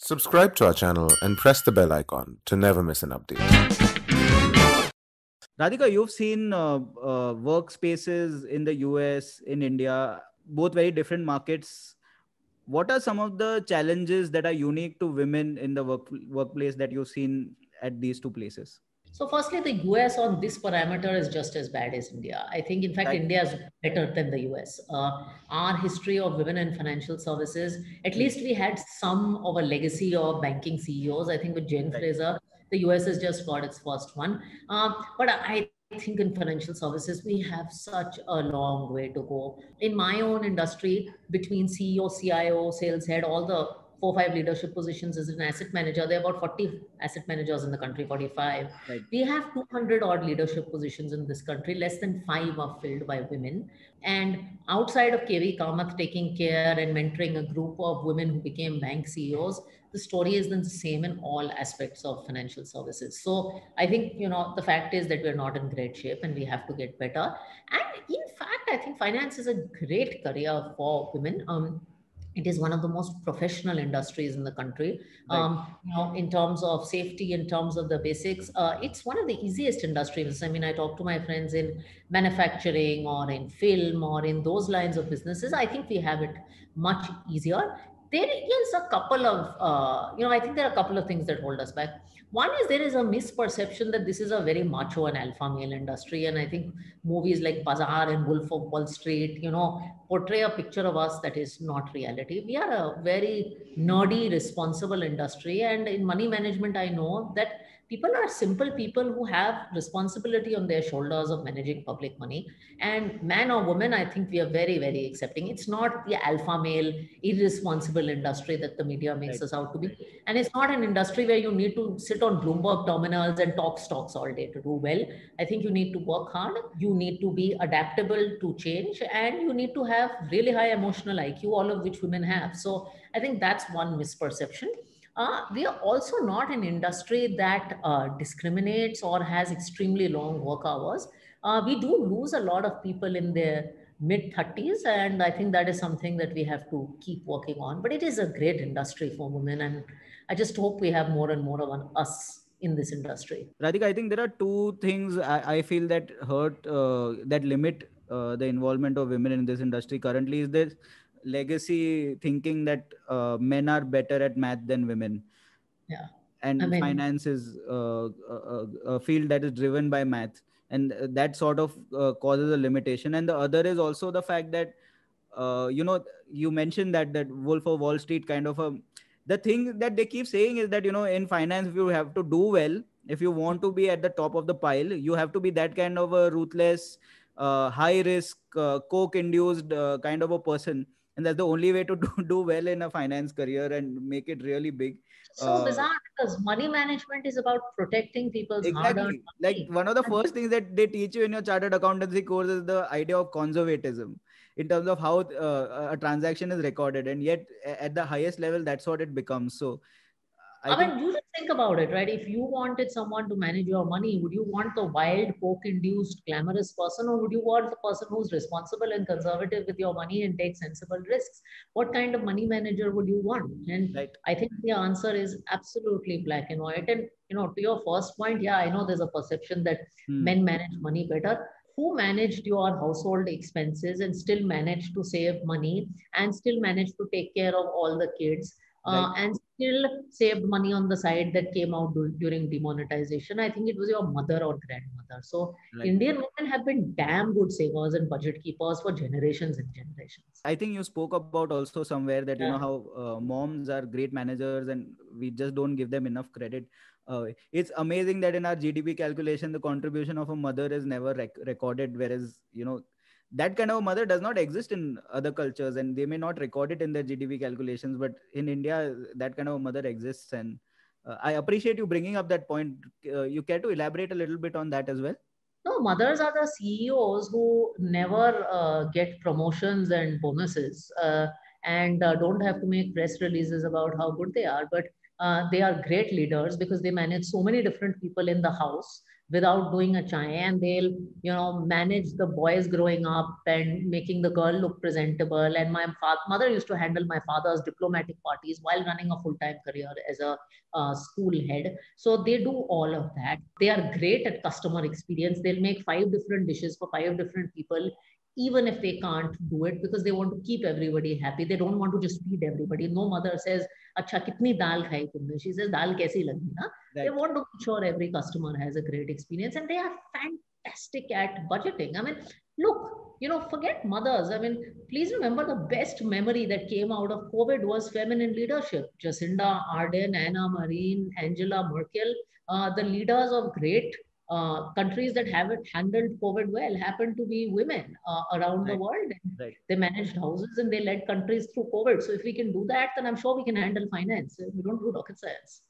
Subscribe to our channel and press the bell icon to never miss an update. Radhika, you've seen workspaces in the US, in India, both very different markets. What are some of the challenges that are unique to women in the workplace that you've seen at these two places? So firstly, the US on this parameter is just as bad as India. I think, in fact, Right. India is better than the US. Our history of women in financial services, at least we had some of a legacy of banking CEOs. I think with Jane Fraser, the US has just got its first one. But I think in financial services, we have such a long way to go. In my own industry, between CEO, CIO, sales head, all the 4 or 5 leadership positions as an asset manager. There are about 40 asset managers in the country, 45. Right. We have 200 odd leadership positions in this country. Less than 5 are filled by women. And outside of KV Kamath taking care and mentoring a group of women who became bank CEOs, the story is the same in all aspects of financial services. So I think, the fact is that we're not in great shape and we have to get better. And in fact, I think finance is a great career for women. It is one of the most professional industries in the country. In terms of safety, in terms of the basics, it's one of the easiest industries. I mean, I talk to my friends in manufacturing or in film or in those lines of businesses. I think we have it much easier. There is a couple of, I think there are a couple of things that hold us back. One is there is a misperception that this is a very macho and alpha male industry. And I think movies like Bazaar and Wolf of Wall Street, portray a picture of us that is not reality. We are a very nerdy, responsible industry. And in money management, I know that people are simple people who have responsibility on their shoulders of managing public money. And man or woman, I think we are very, very accepting. It's not the alpha male, irresponsible industry that the media makes us out to be. And it's not an industry where you need to sit on Bloomberg terminals and talk stocks all day to do well. I think you need to work hard. You need to be adaptable to change, and you need to have really high emotional IQ, all of which women have. So I think that's one misperception. We are also not an industry that discriminates or has extremely long work hours. We do lose a lot of people in their mid 30s, and I think that is something that we have to keep working on. But it is a great industry for women, and I just hope we have more and more of us in this industry. Radhika, I think there are two things I feel that that limit the involvement of women in this industry currently. Is this legacy thinking that men are better at math than women. Yeah. And finance is a field that is driven by math. And that sort of causes a limitation. And the other is also the fact that, you mentioned that Wolf of Wall Street kind of the thing that they keep saying is that, in finance, if you have to do well, if you want to be at the top of the pile, you have to be that kind of a ruthless, high risk, coke induced kind of a person. And that's the only way to do well in a finance career and make it really big. So bizarre, because money management is about protecting people's hard-earned money. Like one of the first things that they teach you in your chartered accountancy course is the idea of conservatism in terms of how a transaction is recorded. And yet at the highest level, that's what it becomes. So I mean, you just think about it, right? If you wanted someone to manage your money, would you want the wild, coke-induced, glamorous person, or would you want the person who's responsible and conservative with your money and take sensible risks? What kind of money manager would you want? And I think the answer is absolutely black and white. And, to your first point, yeah, I know there's a perception that men manage money better. Who managed your household expenses and still managed to save money and still managed to take care of all the kids? And still saved money on the side that came out during demonetization? I think it was your mother or grandmother. So Indian women have been damn good savers and budget keepers for generations and generations. I think you spoke about also somewhere that, how moms are great managers and we just don't give them enough credit. It's amazing that in our GDP calculation, the contribution of a mother is never recorded, whereas, that kind of a mother does not exist in other cultures, and they may not record it in their GDP calculations, but in India, that kind of a mother exists. And I appreciate you bringing up that point. You care to elaborate a little bit on that as well? No, mothers are the CEOs who never get promotions and bonuses. and don't have to make press releases about how good they are, but they are great leaders because they manage so many different people in the house without doing a chai, and they'll manage the boys growing up and making the girl look presentable. And my mother used to handle my father's diplomatic parties while running a full-time career as a school head. So they do all of that. They are great at customer experience. They'll make 5 different dishes for 5 different people, even if they can't do it, because they want to keep everybody happy. They don't want to just feed everybody. No mother says, "Acha, kitni dal khai tumne?" She says, "Dal kaisi lagi na?" They Right. want to make sure every customer has a great experience, and they are fantastic at budgeting. I mean, look, forget mothers. I mean, please remember the best memory that came out of COVID was feminine leadership. Jacinda Ardern, Anna Marin, Angela Merkel, the leaders of great countries that haven't handled COVID well happen to be women around the Right. world. Right. They managed houses and they led countries through COVID. So if we can do that, then I'm sure we can handle finance. We don't do rocket science.